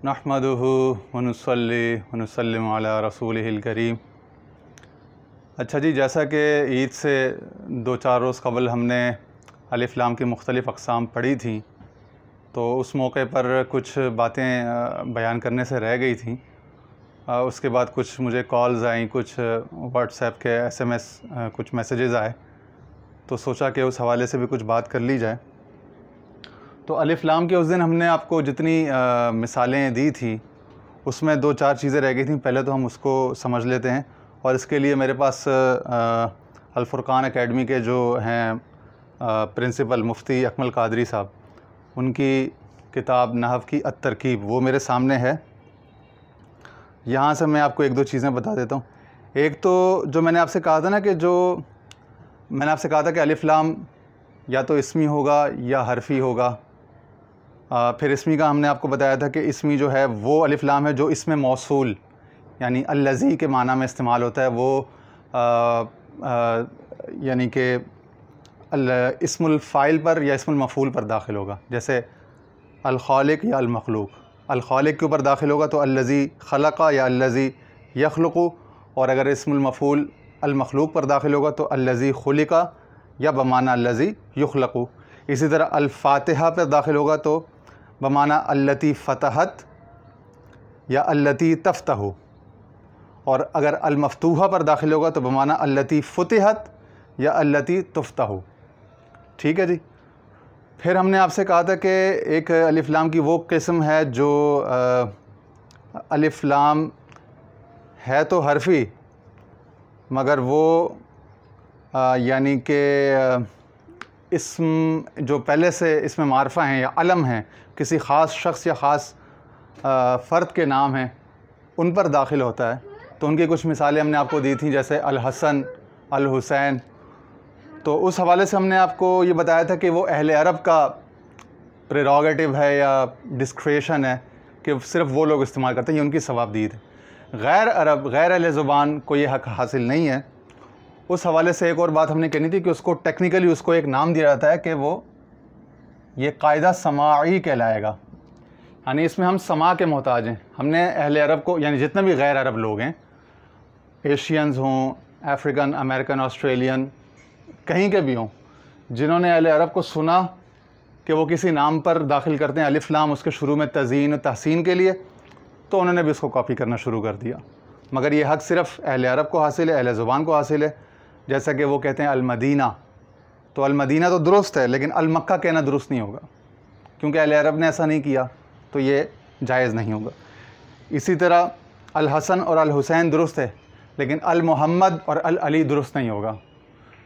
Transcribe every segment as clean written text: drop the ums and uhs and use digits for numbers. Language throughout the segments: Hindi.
नहमदुहु व नुसल्ली व नुसल्लिमु अला रसूलिहिल करीम। अच्छा जी, जैसा कि ईद से 2-4 रोज़ कबल हमने अलिफ लाम की मुख्तलिफ़ अक़साम पढ़ी थी, तो उस मौके पर कुछ बातें बयान करने से रह गई थी। उसके बाद कुछ मुझे कॉल्स आईं, कुछ व्हाट्सएप के SMS कुछ मैसेजेस आए, तो सोचा कि उस हवाले से भी कुछ बात कर ली जाए। तो अलिफ लाम के उस दिन हमने आपको जितनी मिसालें दी थी, उसमें 2-4 चीज़ें रह गई थी। पहले तो हम उसको समझ लेते हैं, और इसके लिए मेरे पास अल फ़ुरक़ान एकेडमी के जो हैं प्रिंसिपल मुफ्ती अकमल कादरी साहब, उनकी किताब नहव की अत-तरकीब वो मेरे सामने है। यहाँ से मैं आपको 1-2 चीज़ें बता देता हूँ। एक तो जो मैंने आपसे कहा था ना कि मैंने आपसे कहा था कि अलिफ लाम या तो इस्मी होगा या हरफ़ी होगा। फिर इस्मी का हमने आपको बताया था कि इस्मी जो है वो अलिफ लाम है जो इसमें मौसूल यानी अल्लज़ी के माना में इस्तेमाल होता है। वो यानी कि इस्मुल फ़ाइल पर या इस्मुल मफ़ूल पर दाखिल होगा। जैसे अल ख़ालिक़ या अल मख़लूक़, अल ख़ालिक़ के ऊपर दाखिल होगा तो अल्लज़ी ख़लक़ा या अल्लज़ी यख़्लुक़ु, और अगर इस्मुल मफ़ूल अल मख़लूक़ पर दाखिल होगा तो अल्लज़ी ख़ुलिक़ा या बमाना अल्लज़ी युख़लक़ु। इसी तरह अल फ़ातिहा पर दाखिल होगा तो बमाना अल्लती फ़तहत या अल्लती तफ़्तहु, और अगर अल मफ़तूहा पर दाखिल होगा तो बमाना अल्लती फ़ुतिहत या अल्लती तुफ़्तहु। ठीक है जी। फिर हमने आपसे कहा था कि एक अलिफ लाम की वो किस्म है जो अलिफ लाम है तो हरफ़ी, मगर वो यानी कि इस्म जो पहले से इसमें मारफ़ा हैं या अलम हैं, किसी ख़ास शख्स या ख़ास फ़र्द के नाम हैं, उन पर दाखिल होता है। तो उनकी कुछ मिसालें हमने आपको दी थी, जैसे अल हसन, अल हुसैन। तो उस हवाले से हमने आपको ये बताया था कि वो अहले अरब का प्रेरोगेटिव है या डिस्क्रेशन है कि सिर्फ़ वो लोग इस्तेमाल करते हैं, ये उनकी सवाबदीद है। गैर अरब, गैर अहले ज़ुबान को ये हक़ हासिल नहीं है। उस हवाले से एक और बात हमने कहनी थी कि उसको टेक्निकली उसको एक नाम दिया जाता है कि वो ये कायदा समाई कहलाएगा, यानी इसमें हम समा के मोहताज हैं। हमने अहले अरब को, यानी जितने भी गैर अरब लोग हैं, एशियंस हों, अफ्रीकन, अमेरिकन, ऑस्ट्रेलियन, कहीं के भी हों, जिन्होंने अहले अरब को सुना कि वो किसी नाम पर दाखिल करते हैं अलिफ लाम उसके शुरू में तज़ीन तहसीन के लिए, तो उन्होंने भी उसको कॉपी करना शुरू कर दिया। मगर ये हक़ सिर्फ़ अहले अरब को हासिल है, अहले ज़ुबान को हासिल है। जैसा कि वो कहते हैं अल मदीना, तो अल मदीना तो दुरुस्त है, लेकिन अल मक्का कहना दुरुस्त नहीं होगा, क्योंकि अहले अरब ने ऐसा नहीं किया, तो ये जायज़ नहीं होगा। इसी तरह अल हसन और अल हुसैन दुरुस्त है, लेकिन अल मोहम्मद और अल अली दुरुस्त नहीं होगा,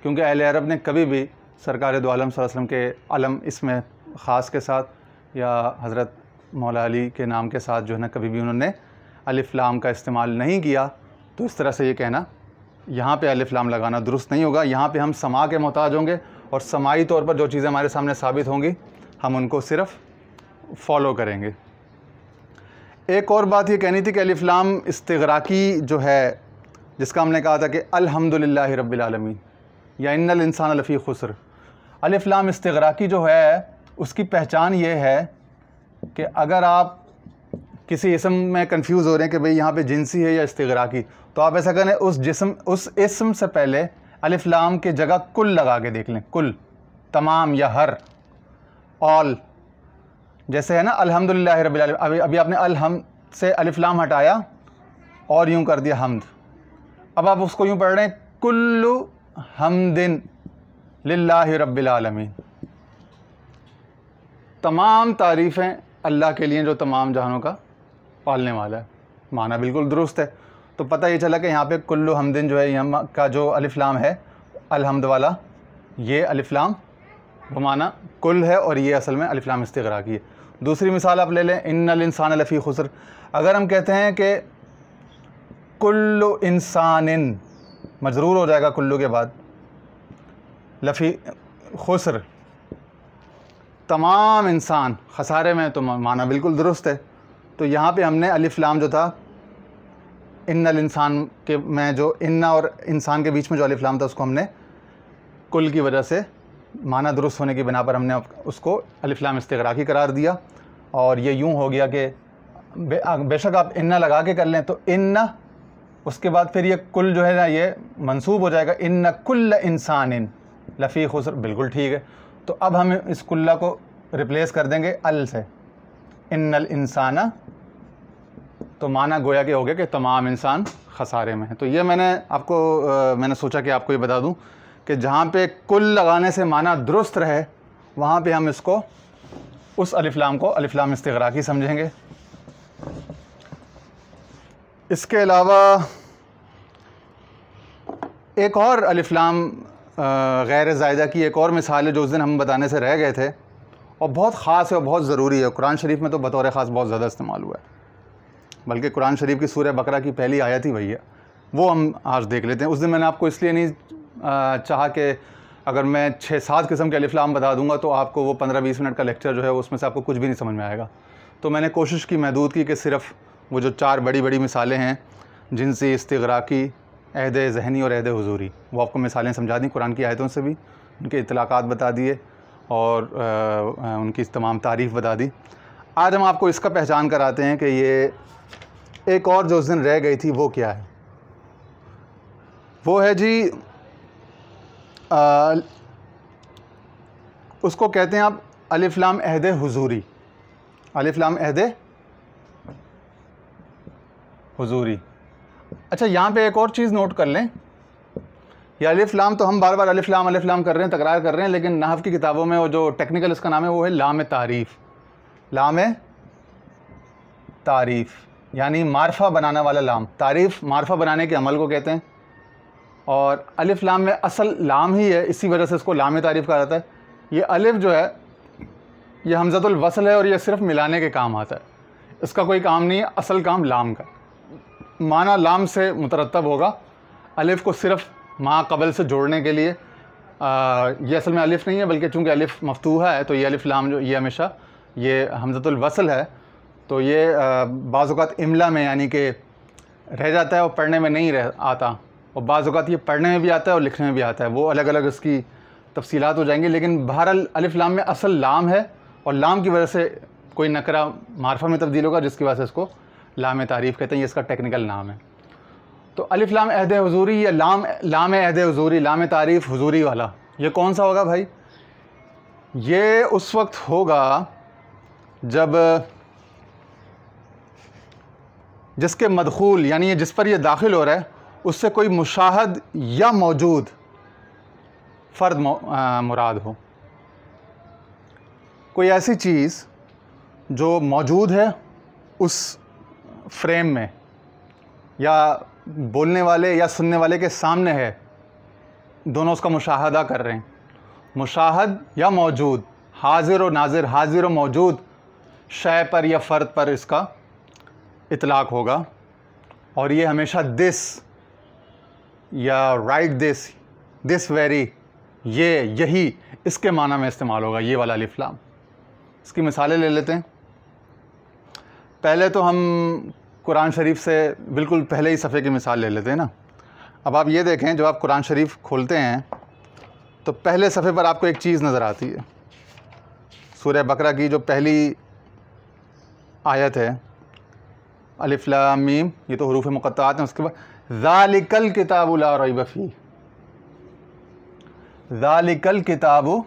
क्योंकि अहले अरब ने कभी भी सरकार दो आलम सल्लल्लाहु अलैहि वसल्लम के अलम इसमें ख़ास के साथ या हज़रत मौला अली के नाम के साथ जो है ना, कभी भी उन्होंने अलिफ लाम का इस्तेमाल नहीं किया। तो इस तरह से ये कहना, यहाँ पे अलिफ लाम लगाना दुरुस्त नहीं होगा। यहाँ पे हम समा के मोहताज होंगे, और समाई तौर पर जो चीज़ें हमारे सामने साबित होंगी हम उनको सिर्फ़ फॉलो करेंगे। एक और बात ये कहनी थी कि अलिफ लाम इस्तिग़राक़ी जो है, जिसका हमने कहा था कि अल्हम्दुलिल्लाहि रब्बिल आलमीन या इन्नल इंसान लफ़ी खुस्र, अलिफ लाम इस्तिग़राक़ी जो है उसकी पहचान ये है कि अगर आप किसी इसम में कंफ्यूज हो रहे हैं कि भाई यहाँ पे जिनसी है या इस्तिग़राक़ी, तो आप ऐसा करें, उस इसम से पहले अलिफ लाम के जगह कुल लगा के देख लें। कुल, तमाम या हर, ऑल। जैसे है ना अल्हम्दुलिल्लाहि रब्बिल आलमीन, अभी आपने अलहम से अलिफ लाम हटाया और यूँ कर दिया हम्द। अब आप उसको यूँ पढ़ रहे हैं, कुल्लु हम्दिन लिल्लाहि रब्बिल आलमीन, तमाम तारीफ़ें अल्लाह के लिए जो तमाम जहानों का पालने वाला है। माना बिल्कुल दुरुस्त है। तो पता ये चला कि यहाँ पे कुल्लु हमदिन जो है, यहाँ का जो अलिफ लाम है अलहम्द वाला, ये अलिफ लाम वो माना कुल है, और ये असल में अलिफ लाम इस्तिग़राक़ी है। दूसरी मिसाल आप ले लें, इन्नल इंसान लफ़ी खुस्र। अगर हम कहते हैं कि कुल्लु इंसानिन, मजरूर हो जाएगा कुल्लु के बाद, लफ़ी खुस्र, तमाम इंसान खसारे में, तो माना बिल्कुल दुरुस्त है। तो यहाँ पे हमने अलिफ लाम जो था इन्नल इंसान के में, जो इन्ना और इंसान के बीच में जो अलिफ लाम था, उसको हमने कुल की वजह से माना दुरुस्त होने की बिना पर हमने उसको अलिफ लाम इस्तिग़राक़ी करार दिया। और ये यूँ हो गया कि बेशक आप इन्ना लगा के कर लें तो इन्ना, उसके बाद फिर ये कुल जो है ना ये मंसूब हो जाएगा, इन्ना कुल्ल इंसान लफ़ी खुसर, बिल्कुल ठीक है। तो अब हम इस कुल्ला को रिप्लेस कर देंगे अल से, इन्नल इंसाना, तो माना गोया के हो गया कि तमाम इंसान खसारे में है। तो ये मैंने सोचा कि आपको ये बता दूं कि जहाँ पे कुल लगाने से माना दुरुस्त रहे वहाँ पे हम इसको, उस अलिफ्लाम को अलिफ्लाम इस्तिग़राक़ी समझेंगे। इसके अलावा एक और अलिफ्लाम गैर ज़ायदा की एक और मिसाल है जो उस दिन हम बताने से रह गए थे और बहुत ख़ास है और बहुत ज़रूरी है। कुरान शरीफ में तो बतौर ख़ास बहुत ज़्यादा इस्तेमाल हुआ है, बल्कि कुरान शरीफ की सूरह बकरा की पहली आयत ही वही है, वो हम आज देख लेते हैं। उस दिन मैंने आपको इसलिए नहीं चाहा कि अगर मैं 6-7 किस्म के अलिफ्लाम बता दूंगा तो आपको वो 15-20 मिनट का लेक्चर जो है उसमें से आपको कुछ भी नहीं समझ में आएगा। तो मैंने कोशिश की महदूद की कि सिर्फ़ वो जो 4 बड़ी बड़ी मिसालें हैं, जिनसी, इस्तिग़राक़ी, अहद ज़हनी और अहद हुज़ूरी, वो आपको मिसालें समझा दी कुरान की आयतों से भी, उनके इतलाक़ात बता दिए और उनकी तमाम तारीफ़ बता दी। आज हम आपको इसका पहचान कराते हैं कि ये एक और जो उस दिन रह गई थी वो क्या है। वो है जी उसको कहते हैं आप अलिफ्लाम अहद हुज़ूरी, अलिफ्लाम अहद हुज़ूरी। अच्छा, यहाँ पे एक और चीज़ नोट कर लें, ये अलिफ्लाम तो हम बार बार अलिफ्लाम अलिफ्लाम कर रहे हैं, तकरार कर रहे हैं, लेकिन नहव की किताबों में वो जो टेक्निकल इसका नाम है वो है लाम तारीफ़, लाम तारीफ़ यानी मारफा बनाने वाला लाम। तारीफ़ मारफा बनाने के अमल को कहते हैं और अलिफ लाम में असल लाम ही है, इसी वजह से इसको लाम तारीफ़ कहा जाता है। ये अलिफ जो है ये हमज़तुल वसल है और ये सिर्फ मिलाने के काम आता है, इसका कोई काम नहीं है। असल काम लाम का, माना लाम से मुतरत्तब होगा, अलिफ को सिर्फ मा कबल से जोड़ने के लिए। ये असल में अलिफ नहीं है, बल्कि चूँकि अलिफ मफ्तूहा है तो ये अलिफ लाम जो ये हमेशा ये हमज़तुल वसल है, तो ये बाज़ औक़ात इमला में यानी कि रह जाता है और पढ़ने में नहीं रह आता, और बाज़ औक़ात ये पढ़ने में भी आता है और लिखने में भी आता है। वो अलग अलग इसकी तफसीलात हो जाएंगी, लेकिन बहरहाल अलिफ लाम में असल लाम है और लाम की वजह से कोई नकरा मारफा में तब्दील होगा, जिसकी वजह से इसको लाम तारीफ़ कहते हैं, ये इसका टेक्निकल नाम है। तो अलिफ लाम अहद हुज़ूरी या लाम अहद हुज़ूरी, लाम तारीफ़ हुज़ूरी वाला, ये कौन सा होगा भाई? ये उस वक्त होगा जब जिसके मदखूल यानी ये जिस पर ये दाखिल हो रहा है उससे कोई मुशाहद या मौजूद फ़र्द मुराद हो। कोई ऐसी चीज़ जो मौजूद है उस फ्रेम में या बोलने वाले या सुनने वाले के सामने है, दोनों उसका मुशाहदा कर रहे हैं। मुशाहद या मौजूद, हाजिर और नाजिर, हाजिर और मौजूद शय पर या फ़र्द पर इसका इतलाक़ होगा, और ये हमेशा दिस या राइट दिस, दिस वेरी, ये, यही, इसके माना में इस्तेमाल होगा ये वाला अलिफ लाम। इसकी मिसालें ले लेते हैं। पहले तो हम कुरान शरीफ से बिल्कुल पहले ही सफ़े की मिसाल ले लेते हैं ना। अब आप ये देखें, जब आप कुरान शरीफ खोलते हैं तो पहले सफ़े पर आपको एक चीज़ नज़र आती है। सूरह बकरा की जो पहली आयत है, अलिफ लाम मीम, ये तो हुरूफ मुक़त्ताआत हैं। उसके बाद ज़ालिकल किताबु ला रैब फ़ीह, ज़ालिकल किताबु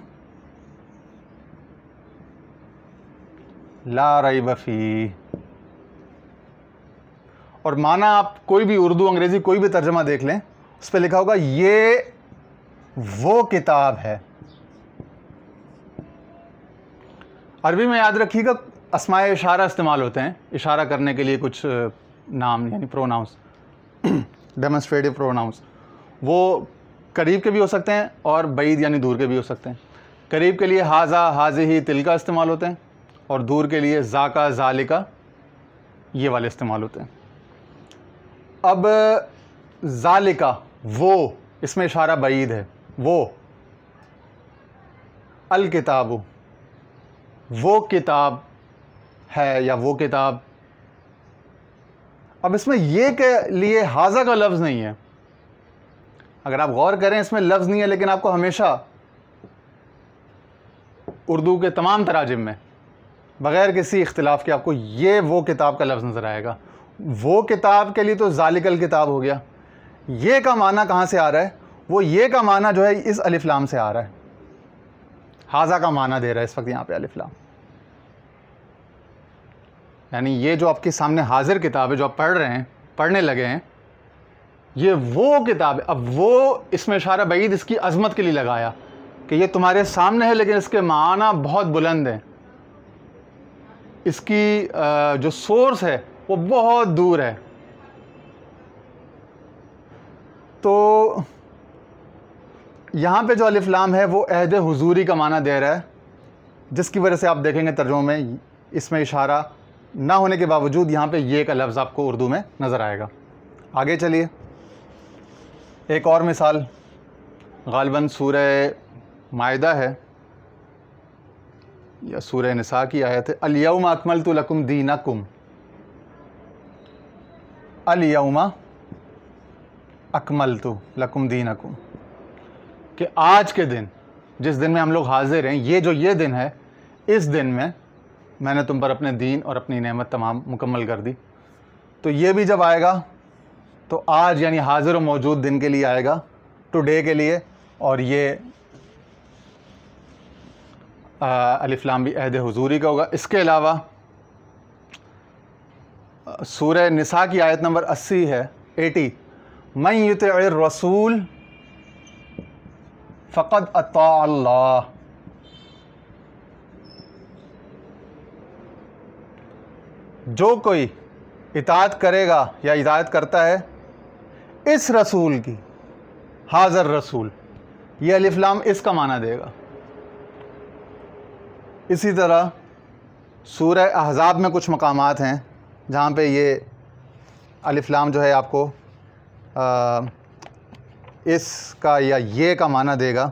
ला रैब फ़ीह, और माना आप कोई भी उर्दू अंग्रेज़ी कोई भी तर्जमा देख लें, उस पर लिखा होगा ये वो किताब है। अरबी में याद रखिएगा अस्माए इशारा इस्तेमाल होते हैं इशारा करने के लिए, कुछ नाम यानी प्रोनाउंस, डेमोन्स्ट्रेटिव प्रोनाउंस, वो करीब के भी हो सकते हैं और बईद यानी दूर के भी हो सकते हैं। करीब के लिए हाजा, हाज़िही, तिलका इस्तेमाल होते हैं, और दूर के लिए ज़ाका, ज़ालिका, ये वाले इस्तेमाल होते हैं। अब ज़ालिका वो, इसमें इशारा बईद है, वो, अल किताबु वो किताब है या वो किताब। अब इसमें ये के लिए हाजा का लफ्ज़ नहीं है, अगर आप गौर करें इसमें लफ्ज़ नहीं है, लेकिन आपको हमेशा उर्दू के तमाम तराजिम में बग़ैर किसी इख्तिलाफ के आपको ये वो किताब का लफ्ज़ नज़र आएगा। वो किताब के लिए तो ज़ालिकल किताब हो गया। ये का माना कहाँ से आ रहा है? वो ये का माना जो है इस अलिफ लाम से आ रहा है। हाजा का माना दे रहा है इस वक्त यहाँ पे अलिफ लाम, यानी ये जो आपके सामने हाजिर किताब है जो आप पढ़ रहे हैं, पढ़ने लगे हैं, ये वो किताब है। अब वो इसमें इशारा बईद इसकी अज़मत के लिए लगाया कि ये तुम्हारे सामने है लेकिन इसके माना बहुत बुलंद हैं, इसकी जो सोर्स है वो बहुत दूर है। तो यहाँ पे जो अलिफ लाम है वो अहद हुजूरी का माना दे रहा है, जिसकी वजह से आप देखेंगे तर्जुमे में इसमें इशारा ना होने के बावजूद यहाँ पे ये का लफ्ज़ आपको उर्दू में नज़र आएगा। आगे चलिए, एक और मिसाल गालिबन सूरह माइदा है या सूरह निसा की आयत है। अल-यौमा अकमलतु लकुम दीनकुम, अल-यौमा अकमलतु लकुम दीनकुम, कि आज के दिन, जिस दिन में हम लोग हाजिर हैं, ये दिन है, इस दिन में मैंने तुम पर अपने दीन और अपनी नेमत तमाम मुकम्मल कर दी। तो ये भी जब आएगा तो आज यानी हाजिर और मौजूद दिन के लिए आएगा, टुडे के लिए, और ये अलिफ लाम भी अहद हुजूरी का होगा। इसके अलावा सूरह निसा की आयत नंबर 80 है, 80, मन युतिइर रसूल फ़क़द अता अल्लाह, जो कोई इताअत करेगा या इताअत करता है इस रसूल की, हाज़र रसूल, ये अलिफ लाम इसका माना देगा। इसी तरह सूरह अहज़ाब में कुछ मकामात हैं जहाँ पे ये अलिफ लाम जो है आपको इसका या ये का माना देगा।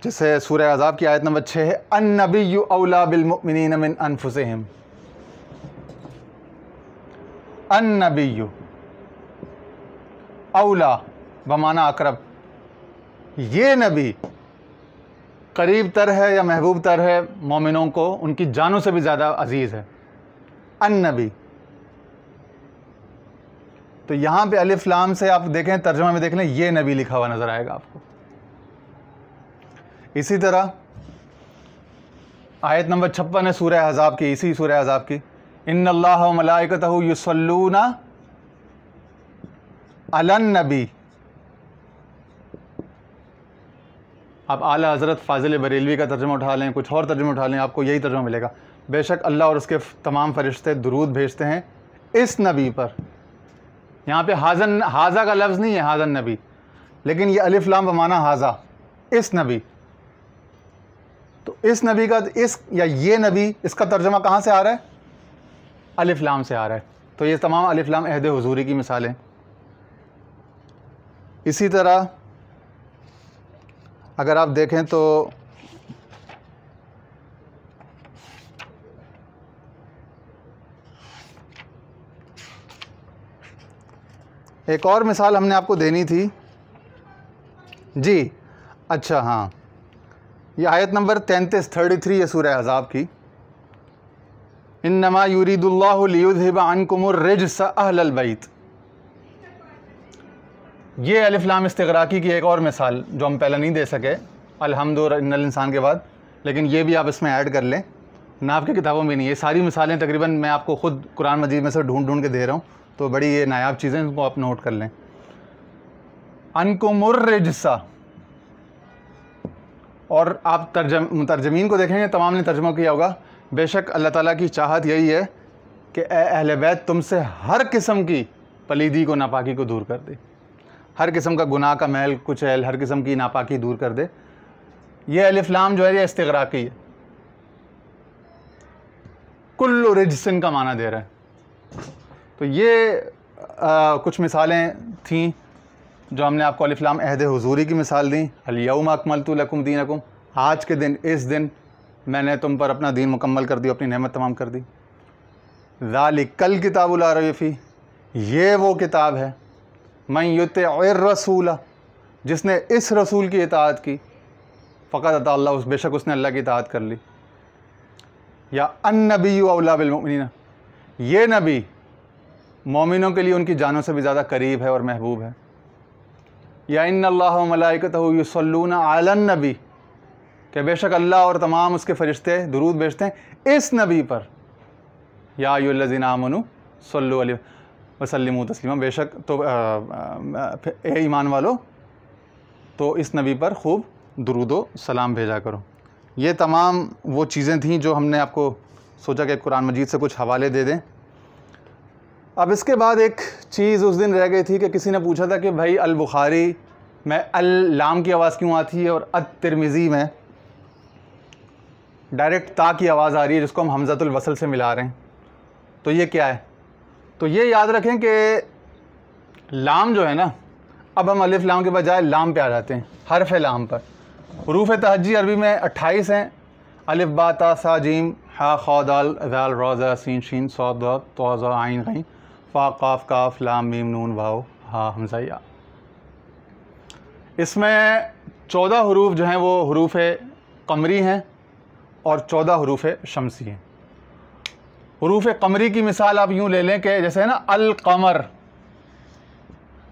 जैसे सूरह अहज़ाब की आयत नंबर 6 है, अन्नबिय्यु औला बिल मुमिनीन मिन अनफुसिहिम, अन्नबिय्यु औला बमाना अकरब, ये नबी करीब तर है या महबूब तर है मोमिनों को, उनकी जानों से भी ज़्यादा अजीज़ है, अन्नबी। तो यहाँ पे अलिफ लाम से आप देखें, तर्जुमा में देख लें, ये नबी लिखा हुआ नज़र आएगा आपको। इसी तरह आयत नंबर 56 है सूरह अहज़ाब की, इसी सूरह अहज़ाब की, इन्नल्लाह व मलाइकतहु युसल्लूना अलन नबी। आप आला हज़रत फ़ाज़िल बरेलवी का तर्जुमा उठा लें, कुछ और तर्जुमा उठा लें, आपको यही तर्जुमा मिलेगा। बेशक अल्लाह और उसके तमाम फरिश्ते दुरूद भेजते हैं इस नबी पर। यहाँ पे हाज़न, हाज़ा का लफ्ज़ नहीं है, हाज़न नबी, लेकिन ये अलिफ लाम बमाना हाज़ा, इस नबी। तो इस नबी का, इस या ये नबी, इसका तर्जुमा कहाँ से आ रहा है? अलिफ लाम से आ रहा है। तो ये तमाम अलिफ लाम अहद हुजूरी की मिसालें। इसी तरह अगर आप देखें तो एक और मिसाल हमने आपको देनी थी जी। अच्छा हाँ, ये आयत नंबर 33 है सूरह अहज़ाब की, इन्नमा युरीदुल्लाहु लियुज़हिब अन्कुमुर रिज्स अहलल बैत। ये अलिफ लाम इस्तिग़राक़ी की एक और मिसाल जो हम पहले नहीं दे सके अलहम्दु और इन्नल इंसान के बाद, लेकिन ये भी आप इसमें ऐड कर लें, ना आपकी किताबों में नहीं है। सारी मिसालें तकरीबन मैं आपको ख़ुद कुरान मजीद में से ढूंढ के दे रहा हूँ, तो बड़ी ये नायाब चीज़ें, इनको आप नोट कर लें। अन्कुमुर रिज्सा, और आप मुतरजमीन को देखेंगे, तमाम ने तर्जुमा किया होगा, बेशक अल्लाह ताला की चाहत यही है कि अहले बैत तुमसे हर किस्म की पलीदी को, नापाकी को दूर कर दे, हर किस्म का गुनाह का मैल कुचैल, हर किस्म की नापाकी दूर कर दे। ये अलिफ लाम जो है ये इस्तिग़राक़ी है, कुल्लु रिज्सिन का माना दे रहा है। तो ये कुछ मिसालें थीं जो हमने आपको अलिफ लाम अहद हुजूरी की मिसाल दी। अल-यौमा अकमलतु लकुम दीनकुम, आज के दिन, इस दिन मैंने तुम पर अपना दीन मुकम्मल कर दिया, अपनी नेमत तमाम कर दी। ज़ालिकल किताबु ला रैब फ़ीह, ये वो किताब है, मन युतिइर रसूला, जिसने इस रसूल की इताअत की, फ़क़द अता अल्लाह, बेशक उसने अल्लाह की इताअत कर ली। या अन्नबिय्यु औला बिल मुमिनीन, ये नबी मोमिनों के लिए उनकी जानों से भी ज़्यादा करीब है और महबूब है। या इन्नल्लाह व मलाइकतहु युसल्लूना अलन नबी, कि बेशक अल्लाह और तमाम उसके फ़रिश्ते दुरूद भेजते हैं इस नबी पर। या अय्युहल्लज़ीना आमनू सल्लु अलैहि वसल्लिमू तस्लीमा, बेशक तो ए ईमान वालो तो इस नबी पर खूब दुरूद व सलाम भेजा करो। ये तमाम वो चीज़ें थीं जो हमने आपको सोचा कि कुरान मजीद से कुछ हवाले दे दें। अब इसके बाद एक चीज़ उस दिन रह गई थी कि किसी ने पूछा था कि भाई अल बुखारी में अल लाम की आवाज़ क्यों आती है और अत तिरमिज़ी में डायरेक्ट ता की आवाज़ आ रही है, जिसको हम हमज़तुल वसल से मिला रहे हैं। तो ये क्या है? तो ये याद रखें कि लाम जो है ना, अब हम अलिफ लाम के बजाय लाम पे आ जाते हैं, हरफ लाम पर। हुरूफ तहज्जी अरबी में 28 हैं, अलिफ बा ता सा जीम हा खा दाल ज़ाल रा ज़ा सीन शीन सॉद दा तो ज़ा आइन गईन फ़ा काफ काफ लाम मीम नून वाव हा हमज़ा या। इसमें 14 हुरूफ जो हैं वो हुरूफ कमरी हैं और 14 हुरूफ शमसी हैं। हुरूफ कमरी की मिसाल आप यूँ ले लें कि जैसे है ना अल कमर,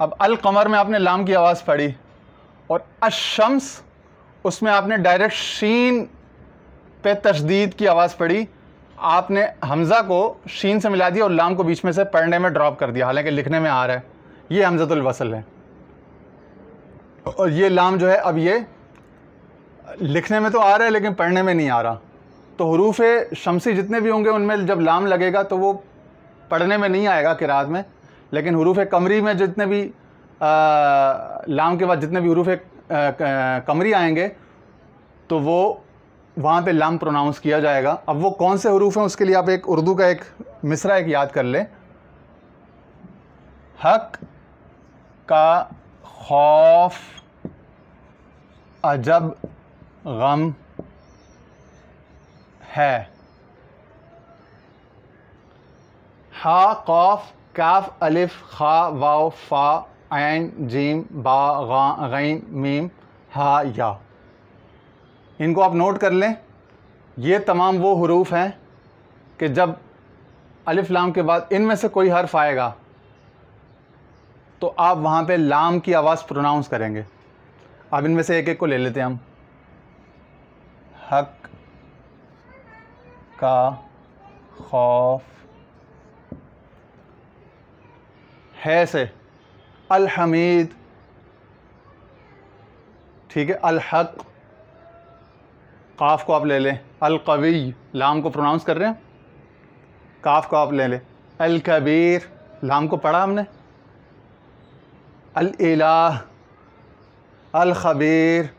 अब अल कमर में आपने लाम की आवाज़ पढ़ी और अशम्स उसमें आपने डायरेक्ट शीन पे तशदीद की आवाज़ पढ़ी, आपने हमज़ा को शीन से मिला दिया और लाम को बीच में से पढ़ने में ड्रॉप कर दिया, हालांकि लिखने में आ रहा है। ये हमज़तुल वसल है और ये लाम जो है अब ये लिखने में तो आ रहा है लेकिन पढ़ने में नहीं आ रहा। तो हुरूफ शमसी जितने भी होंगे उनमें जब लाम लगेगा तो वो पढ़ने में नहीं आएगा किरात में, लेकिन हुरूफ कमरी में जितने भी लाम के बाद जितने भी हुरूफ कमरी आएंगे तो वो वहाँ पे लाम प्रोनाउंस किया जाएगा। अब वो कौन से हुरूफ हैं उसके लिए आप एक उर्दू का एक मिसरा एक याद कर लें। हक का खौफ अजब गम है, हा कौफ काफ अलिफ खा वाव फ़ा ऐन जीम बा गा गैन मीम हा या। इनको आप नोट कर लें। ये तमाम वो हुरूफ हैं कि जब अलिफ लाम के बाद इनमें से कोई हर्फ आएगा तो आप वहाँ पे लाम की आवाज़ प्रोनाउंस करेंगे। अब इनमें से एक एक को ले लेते हैं हम। हक का खौफ, है से अल हमीद, ठीक है, अल हक, काफ को आप ले लें, अल कवी, लाम को प्रोनाउंस कर रहे हैं, काफ को आप ले लें, अल कबीर, लाम को पढ़ा हमने, अल इलाह, अल खबीर,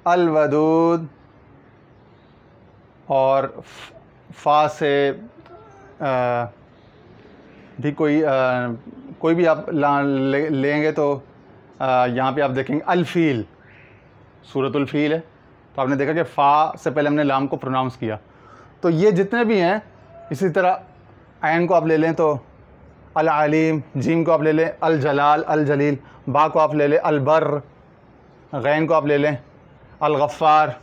अल वदूद, और फ़ा से भी कोई भी आप लेंगे तो यहाँ पे आप देखेंगे अल फ़ील, सूरतुल फ़ील है, तो आपने देखा कि फ़ा से पहले हमने लाम को प्रोनाउंस किया। तो ये जितने भी हैं, इसी तरह ऐन को आप ले लें तो अल अलीम, जीम को आप ले लें अल जलाल अल जलील, बा को आप ले लें अल बर, गैन को आप ले लें अल गफ़ार,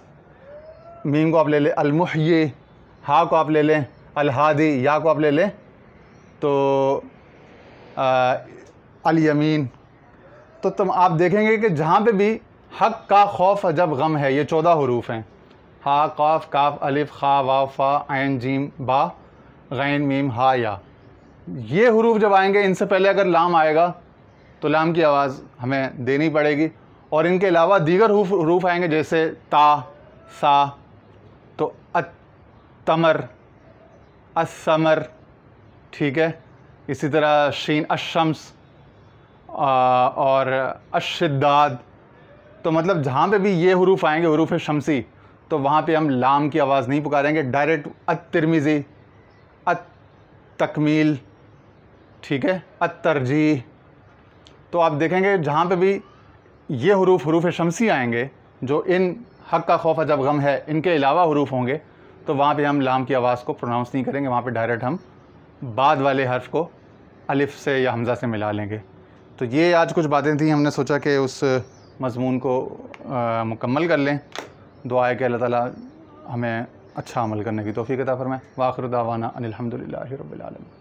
मीम को आप ले लें अल मुहय्यी, हा को आप ले लें अल हादी, या को आप ले लें तो अल यमीन। तो तुम आप देखेंगे कि जहाँ पे भी हक का खौफ अजब गम है, ये 14 हुरूफ हैं, हा काफ काफ अलिफ खा वाव फ़ा ऐन जीम बा गैन मीम हा या। ये हुरूफ जब आएंगे, इनसे पहले अगर लाम आएगा तो लाम की आवाज़ हमें देनी पड़ेगी। और इनके अलावा दीगर हुरूफ आएंगे जैसे ता, सा, तो अत-तमर, अस-समर, ठीक है, इसी तरह शीन अश-शम्स और अश-शिद्दाद। तो मतलब जहाँ पे भी ये हुरूफ आएंगे, हुरूफ शमसी, तो वहाँ पे हम लाम की आवाज़ नहीं पुकारेंगे, डायरेक्ट अत-तिरमिज़ी, अत-तकमील, ठीक है, अत-तरजीह। तो आप देखेंगे जहाँ पे भी ये हुरूफ शमसी आएंगे, जो इन हक का खौफ अजब गम है इनके अलावा हुरूफ होंगे, तो वहाँ पे हम लाम की आवाज़ को प्रोनाउंस नहीं करेंगे, वहाँ पे डायरेक्ट हम बाद वाले हर्फ को अलिफ से या हमज़ा से मिला लेंगे। तो ये आज कुछ बातें थी, हमने सोचा कि उस मज़मून को मुकम्मल कर लें। दुआ है कि अल्लाह ताला हमें अच्छा अमल करने की तौफीक अता फरमाए। व आखिर दावाना अनिल हम्दुलिल्लाहि रब्बिल आलमीन।